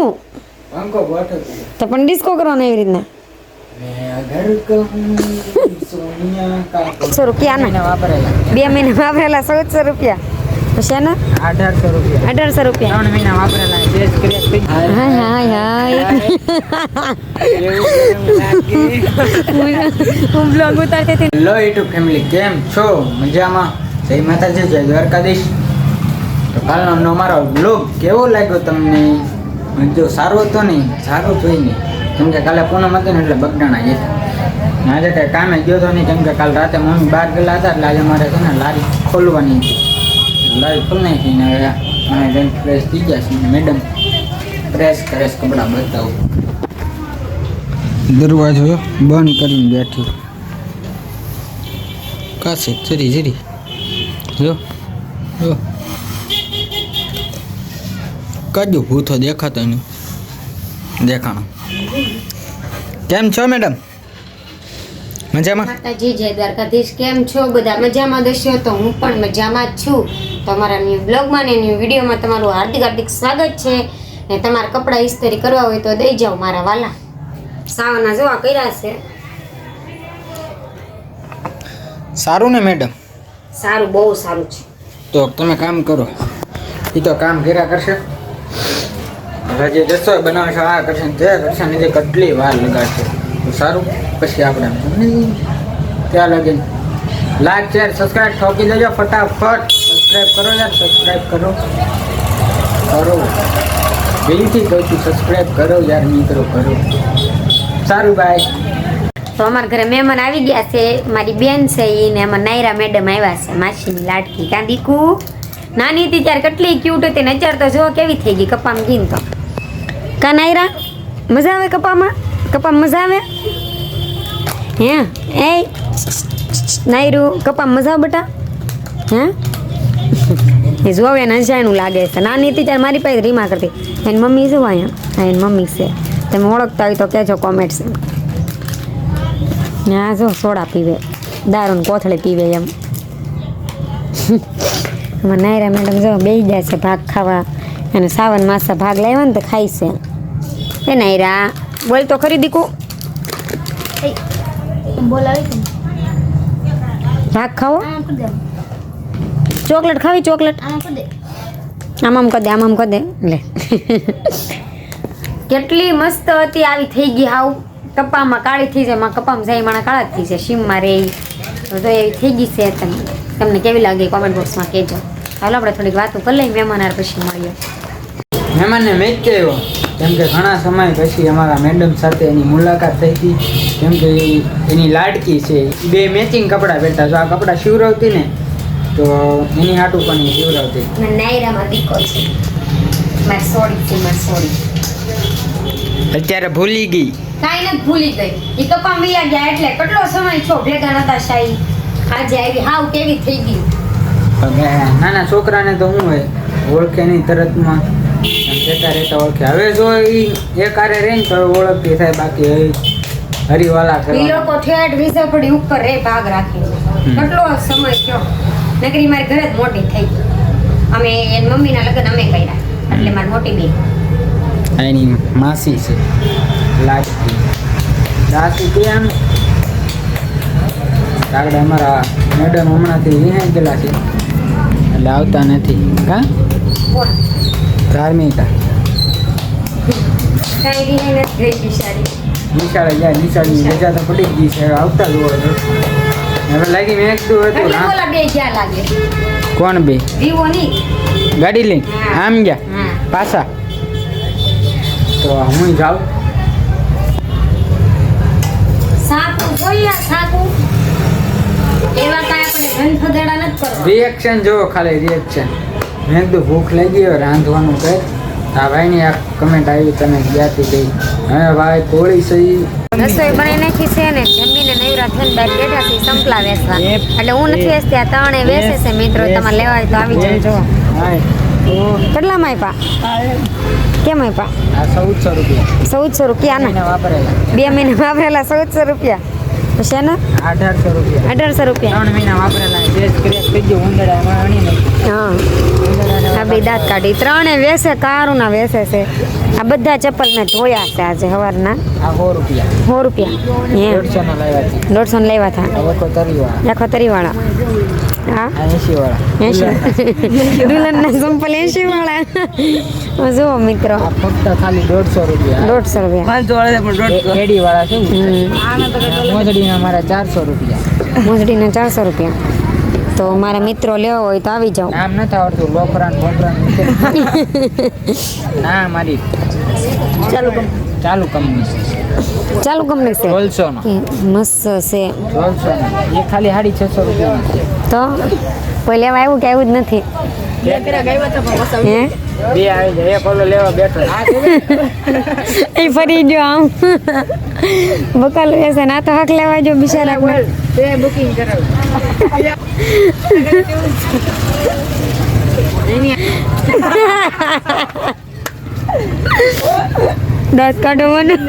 હું તો પણ ડિસ્કો કરવાનો એવી રીતના 100 રૂપિયા ના વાપરેલા 2 મહિના વાપરેલા 1400 રૂપિયા પછી ને 1800 રૂપિયા 3 મહિના વાપરેલા હાય હું બ્લોગ ઉતારતી હતી. હેલો યુટ્યુબ ફેમિલી, કેમ છો? મજામાં? જય માતાજી, જય દ્વારકાધીશ. તો કાલનો અમારો બ્લોગ કેવો લાગ્યો તમને? જો સારો હતો નહીં, સારો જોઈ નહીં, કેમ કે કાલે પૂનમ હતી ને એટલે બગડાણા ગયા. આજે કંઈ કામે ગયો હતો નહીં, કેમ કે કાલ રાતે મમ્મી બહાર ગયેલા હતા એટલે આજે મારે છે ને લારી ખોલવાની હતી. લારી ખોલી નાખી ને હવે અમે જઈને ફ્રેશ થઈ ગયા છીએ. મેડમ પ્રેસ કપડાં બતાવું. દરવાજો બંધ કરીને બેઠી કાશે જરી જો કાજુ ભૂતો દેખાતો નહીં દેખાણો. કેમ છો મેડમ? મજામાં? માતાજી જય દ્વારકાધીશ. કેમ છો બધા? મજામાં દશો? તો હું પણ મજામાં જ છું. તમારા ન્યૂ બ્લોગમાં ને ન્યૂ વિડીયોમાં તમારું હાર્દિક સ્વાગત છે. ને તમારા કપડાં ઇસ્ત્રી કરવા હોય તો દઈ જાઓ મારા વાલા. સાવના જોવા કર્યા છે. સારું ને મેડમ? સારું, બહુ સારું છે. તો તમે કામ કરો, એ તો કામ કર્યા કરશે. જે રસોઈ બનાવશે આ કરશે ને તે કરશે ને, જે કેટલી વાર લગાડશે. તો સારું, પછી આપણે ત્યાં લગીને લાઈક શેર સબસ્ક્રાઈબ ઠોકી દેજો ફટાફટ. સબસ્ક્રાઈબ કરો યાર, સબસ્ક્રાઈબ કરો દિલથી કહું છું, સબસ્ક્રાઈબ કરો યાર મિત્રો, કરો. સારું, બાય. તો અમારા ઘરે મહેમાન આવી ગયા છે. મારી બેન છે એ ને એમાં નાયરા મેડમ આવ્યા છે, માસીની લાડકી. કાં દીકુ નાની હતી ત્યારે કેટલી ક્યુટ હતી ને અત્યારે તો જો કેવી થઈ ગઈ કપામાં ગીન. તો કા નાયરા મજા આવે કપામાં? મજા આવે હે? એ નાયરું કપામાં મજા આવે બેટા? હે એ જોવે ને અંજાયનું લાગે છે. નાની હતી ત્યારે મારી પાસે રીમા કરતી. એની મમ્મી શું અહીંયા? હા, એની મમ્મી છે. તમે ઓળખતા હોય તો કહેજો કોમેન્ટ્સ. ને આ જો સોડા પીવે, દારૂ ને કોથળી પીવે એમ. એમાં નાયરા મેડમ જો બેસી જાય છે ભાગ ખાવા. અને સાવન માસા ભાગ લાવ્યા ને તો ખાય છે. એ નાયરા બોલ તો ખરી દીકુ. ભાગ ખાવો? ચોકલેટ ખાવી? ચોકલેટ આમ કરી દે લે. કેટલી મસ્ત હતી, આવી થઈ ગઈ હાવ કપામાં કાળી થઈ જાય. કપામાં જાય માણા કાળા જ થઈ જાય. સીમમાં રે તો એવી થઈ ગઈ છે. તમને કેવી લાગે કોમેન્ટ બોક્સમાં કહેજો. ચાલો આપણે થોડીક વાતો કરી લઈએ, મહેમાન આર પછી મળીએ. મહેમાનને મેચ આવ્યો, કેમ કે ઘણા સમય પછી અમારા મેડમ સાથે એની મુલાકાત થઈ હતી. કેમ કે એની લાડકી છે, બે મેચિંગ કપડાં પહેરતા. જો આ કપડાં શિવરાવતી ને તો એની હાટું પણ એ શિવરાવતી. નાયરામાં દીકો છે મારી સોડી. અત્યારે ભૂલી ગઈ. કાંઈ નથી ભૂલી ગઈ. એ કપા મિયા ગયા એટલે કેટલો સમય છો ભેગા નતા શાહી. આજે આવી હાવ કેવી થઈ ગઈ. નાના છોકરાને તો શું હોય, ઓળખે નહીં તરતમાં, જતા રહેતા ઓળખે. હવે જો એક આરે રહે ને તો ઓળખતી થાય. બાકી હરિવાલા એ લોકો ઠેઠ વિસપડી ઉપર રે ભાગ રાખીને. કેટલો સમય થયો. નગરી મારી ઘરે જ મોટી થઈ. અમે એની મમ્મીના લગ્ન અમે કર્યા એટલે મારી મોટી બેન. એની માસી છે લાડકી. કેમ આગળ અમારા મેડમ હમણાંથી વિહાઈ ગયેલા છે એટલે આવતા નથી. હા, ધાર્મિકા નિશાળે જાય. નિશાળની રજા તો પડી ગઈ છે, આવતા જ હોય. હવે લાગી મેં કીધું હતું. કોણ બે? ગાડી લઈને આમ ગયા પાછા. તો હું જાઉં. રિએક્શન જો ખાલી રિએક્શન. મેં કીધું ભૂખ લાગી હોય રાંધવાનું કર. આ ભાઈની આ કમેન્ટ આવી, તમે ગયાથી ગઈ. હવે ભાઈ કોળી સહી રસોઈ બનાવી નાખી છે ને જમીને નવરા થઈને બહાર બેઠા છે સંપલા વેચવા. એટલે હું નથી વેચતી, આ ત્રણે વેચે છે. મિત્રો તમારે લેવા હોય તો આવી જજો. કેટલામાં આપ્યા? કેમ આપ્યા? 1400 રૂપિયા. 1400 રૂપિયા ના 2 મહિના વાપરેલા 2 મહિના વાપરેલા 1400 રૂપિયા. પછી ને 1800 રૂપિયા 1800 રૂપિયા 3 મહિના વાપરેલા બેસ ક્રેશ થઈ ગયો ઉંદરડા એમાં અણી નાખ્યું. હા ઉંદરડાને આ બે દાંત કાઢી ત્રણે વેસે કારુના વેસે છે આ બધા ચપ્પલ મેં ધોયા છે આજે સવારના આ 100 રૂપિયા 100 રૂપિયા હે 150 નો લાવ્યા છે. 150 ને લેવા હતા આ વખો તરીવાળા રાખો તરીવાળા હા આ 80 વાળા 80 દુલ્હનના સંપલ 80 વાળા જુઓ મિત્રો આ ફક્ત ખાલી 150 રૂપિયા 150 રૂપિયા એડી વાળા છે મોજડીના મારા 400 રૂપિયા મોજડીના 400 રૂપિયા તો મારા મિત્રો લેવા હોય તો આવી જાઓ નામ નથી આવડતું લોફરાન બોફરાન ના મારી ચાલુ કંપની ચાલુ કંપની છે રોલસો નો કે મસ્ત છે રોલસો નો એ ખાલી 650 રૂપિયા છે. તો કોઈ લેવા આવ્યું કે આવ્યું જ નથી હે બે આવી જાય એક ઓલો લેવા બેઠો એ ફરી ગયો આમ બકાલ વેસે ના તો હક લેવા જો બિચારા તે બુકિંગ કરાવ્યું દાંત કાઢવાનું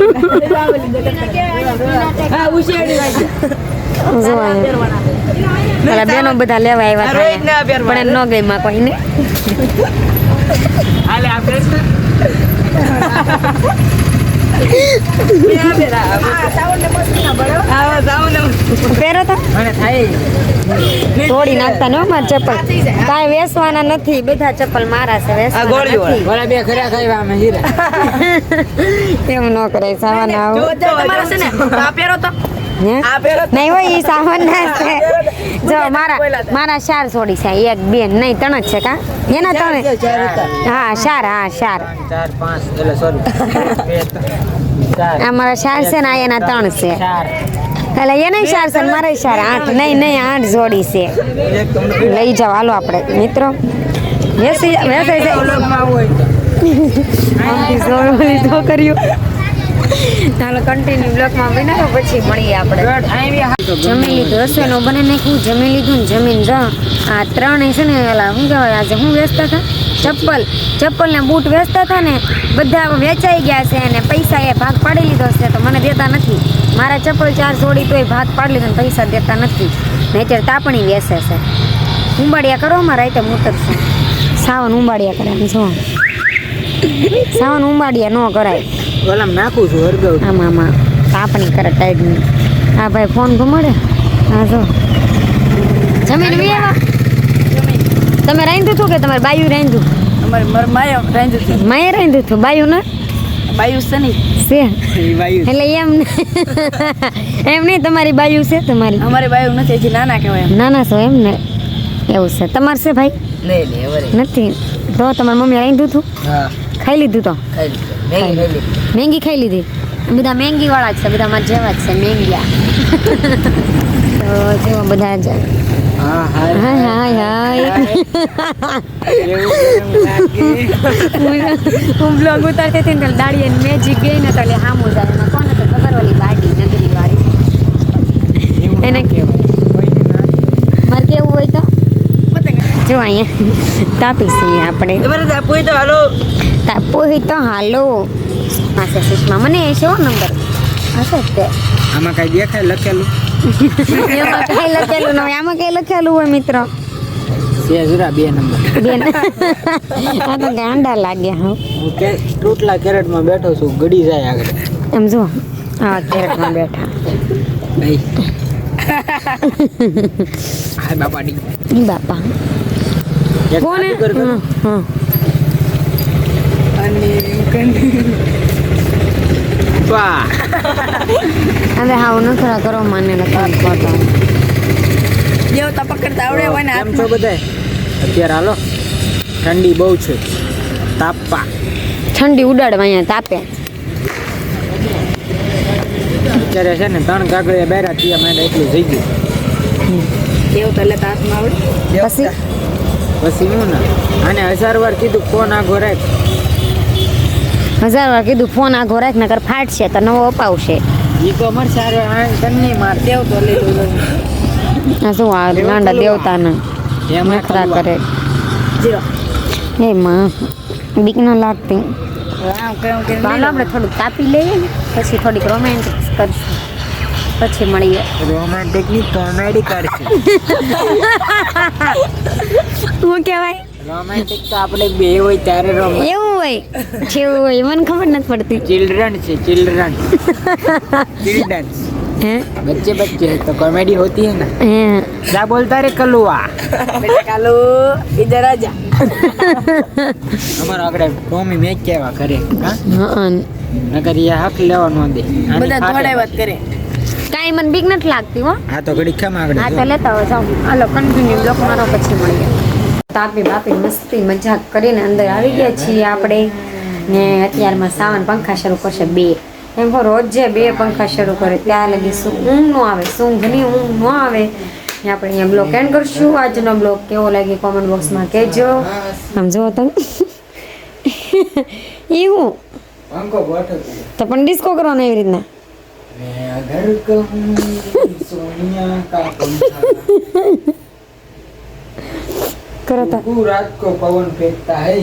પેલા બેનો બધા લેવા આવ્યા હતા પણ ન ગઈ માં કોઈને પહેરો તો મને થાય તોડી નાખતા ન માર ચપ્પલ કાંઈ વેસવાના નથી બધા ચપ્પલ મારા છે વેસવાના નથી ઓલા બે ખરા ખાવા અમે જીરા એવું ન કરે સાવાના આવું હે? નહીં હોય ઈ સાવનના છે જો મારા 4 છોડી છે 1 2 નહીં 3 જ છે કા એના 3 હા 4 4 5 એટલે સોરી 4 આ મારા 4 છે ને આ એના 3 છે 4 એટલે એને 4 છે ને મારે 4 8 નહીં 8 જોડી છે લઈ જાઓ હાલો આપણે મિત્રો વેસાઈ જાય આમથી જોડી તો કર્યું ચાલો કન્ટિન્યુ બ્લોગમાં બનાવો પછી મળીએ આપણે જમી લીધું રસોઈનું બને નાખ્યું જમી લીધું ને જમીન જો આ 3 છે ને ઓલા શું કહેવાય આજે શું વેચતા હતા ચપ્પલ ને બૂટ વેચતા હતા ને બધા વેચાઈ ગયા છે અને પૈસા એ ભાગ પાડી લીધો છે તો મને દેતા નથી મારા ચપ્પલ 4 જોડી તોય ભાગ પાડી લીધો ને પૈસા દેતા નથી ને અત્યારે તાપણી વેચે છે ઉંબાડિયા કરો માં રાતે મૂતરશે સાવન ઉંબાડિયા કરે જો સાવન ઉંબાડિયા ન કરાય ઓલા નાખું છું હરગવ આમાં તાપણી કરે ટાઈડની આ ભાઈ ફોન ઘુમાડે હા જો જમીન વિયાવા તમે રાંધ્યું હતું કે તમારે બાયું રાંધ્યું માએ રાંધ્યું હતું બાયું ને છે એટલે એમ નહીં તમારી બાયું છે તમારી અમારે બાયું નથી હજી નાના કહેવાય નાના છો એમ ને એવું છે તમારે છે ભાઈ નહીં નથી તો તમારી મમ્મી રાંધ્યું હતું હા ખાઈ લીધું તો ખાઈ મેંગી ખાઈ લીધી બધા મેંગી વાળા જ છે બધા મારા જેવા જ છે મેંગિયા તો જેવા બધા જ હા હા હાય હાય હાય હું બ્લોગ ઉતારતી હતી ને તો દાડી અને મેજિક ગઈ ને તો એટલે સામું જાય એમાં કોને તો ખબર ઓલી ગાડી નગરી વાળી એને મારે કેવું હોય તો જો અહીંયા તાપી છીએ આપણે તાપોઈ તો હાલો પાસે સુષ્મા મને છે નંબર હશે જ તે આમાં કઈ દેખાય લખેલું એમાં કઈ લખેલું ન હોય આમાં કઈ લખેલું હોય મિત્રો છે જરા 2 નંબર બેન આ તો ગાંડા લાગ્યા હા હું કે ટૂટલા કેરેટમાં બેઠો છું ગડી જાય આગળ એમ જો હા કેરેટમાં બેઠા નહીં હાય બાપાડી ઈ બાપા કોને હા વાહ હવે હાવ નખરા કરો માને લખી ફોટો દેવતા પકડતા આવડે હોય ને કેમ છો બધાય અત્યારે હાલો ઠંડી બહુ છે તાપા ઠંડી ઉડાડવા અહીંયા તાપે અત્યારે છે ને 3 કાગળિયા બેરા થયા મને એટલું થઈ ગયું દેવતા એટલે હાથમાં આવડે પછી પછી હું ને આને 1000 વાર કીધું ફોન આગો રાખ 1000 વાર કીધું ફોન આગો રાખ નકર ફાટશે તો નવો અપાવશે ઈ તો મરશે અરે આ તને માર દેવ તો લઈ લો આ શું આ ગાંડા દેવતાના એમ નખરા કરે જીરો હે માં બીક ન લાગતી આમ કેમ કે તો હાલો આપણે થોડુંક તાપી લઈએ ને પછી થોડીક રોમેન્ટિક કરશું પછી મળીએ. રોમેન્ટિક ની કોમેડી કરશે. શું કહેવાય? રોમેન્ટિક તો આપણે બે હોય ત્યારે રોમેન્ટિક. એવું હોય જેવું હોય મને ખબર નથી પડતી. चिल्ड्रन से चिल्ड्रन चिल्ड्रन હે बच्चे बच्चे तो कॉमेडी होती है ना. હે क्या बोलता रे कलुआ. બેટા કાલુ ઇધર આજા. અમારો આગળ ટોમી મેચ કેવા કરે હા હા નકર એ હક લેવા ન દે. બધા થોડા વાત કરે. કાંઈ મને બીક નથી લાગતી હો. આ તો ઘડી કેમ આગળ હા તો લેતા હોય જાઓ. હાલો કન્ટિન્યુ બ્લોક મારો પછી મળીએ. તાપી બાપી મસ્તી મજાક કરીને અંદર આવી ગયા છીએ આપણે ને અત્યારમાં સાવન પંખા શરૂ કરશે 2. એમ કહો રોજ જે 2 પંખા શરૂ કરે ત્યાં લગી શું ઊંઘ ન આવે ઘણી ઊંઘ ન આવે ને આપણે અહીંયા બ્લોક એન્ડ કરશું. આજનો બ્લોક કેવો લાગે કોમેન્ટ બોક્સમાં કહેજો. આમ જુઓ તમે એવું પંખો બોટો તો પણ ડિસ્કો કરવાનો એવી રીતના मैं अगर कहूँ सोनिया का पंखा કરો તો रात को पवन फेंकता है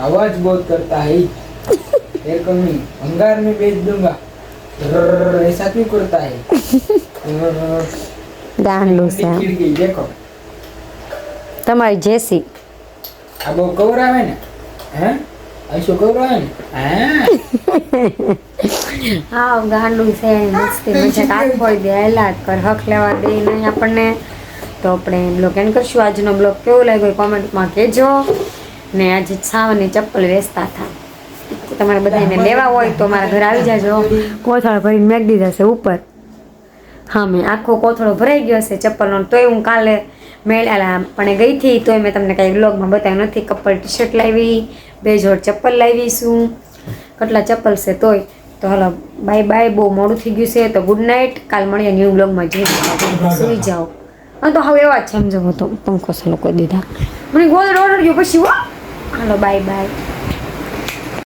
आवाज बहुत करता है फिर कभी अंगार में बेच दूंगा ऐसा क्यों करता है ગાંડલું છે આમ. खिड़की देखो તમારી જેસી अब वो कवर आवे ने हैं ऐसो कवर आवे ने हैं હા ગાંડું છે મસ્તી મજાક હાથ ફોડી દે હેલા કર હક લેવા દે નહીં આપણને. તો આપણે બ્લોગ એન્ડ કરશું. આજનો બ્લોગ કેવો લાગ્યો કોમેન્ટમાં કહેજો. ને આજે છાવની ચપ્પલ વેચતા હતા તમારે બધાને લેવા હોય તો મારા ઘરે આવી જાજો. કોથળા ભરીને મેક દીધા છે ઉપર. હા મેં આખો કોથળો ભરાઈ ગયો છે ચપ્પલનો. તોય હું કાલે મેળાલા પણ ગઈ હતી તોય મેં તમને કાંઈ બ્લોગમાં બતાવ્યું નથી. કપલ ટી શર્ટ લાવી 2 જોડ ચપ્પલ લાવીશું. કેટલા ચપ્પલ છે તોય. તો હાલો બાય બાય. બહુ મોડું થઈ ગયું છે તો ગુડ નાઇટ. કાલ મળીએ ન્યૂ બ્લોગમાં. જઈ સુઈ જાઓ. હા તો હવે એવા જ સમજો તો પંખો સલો કરી દીધા મને ગોળ ઓર્ડર ગયો પછી હાલો બાય બાય.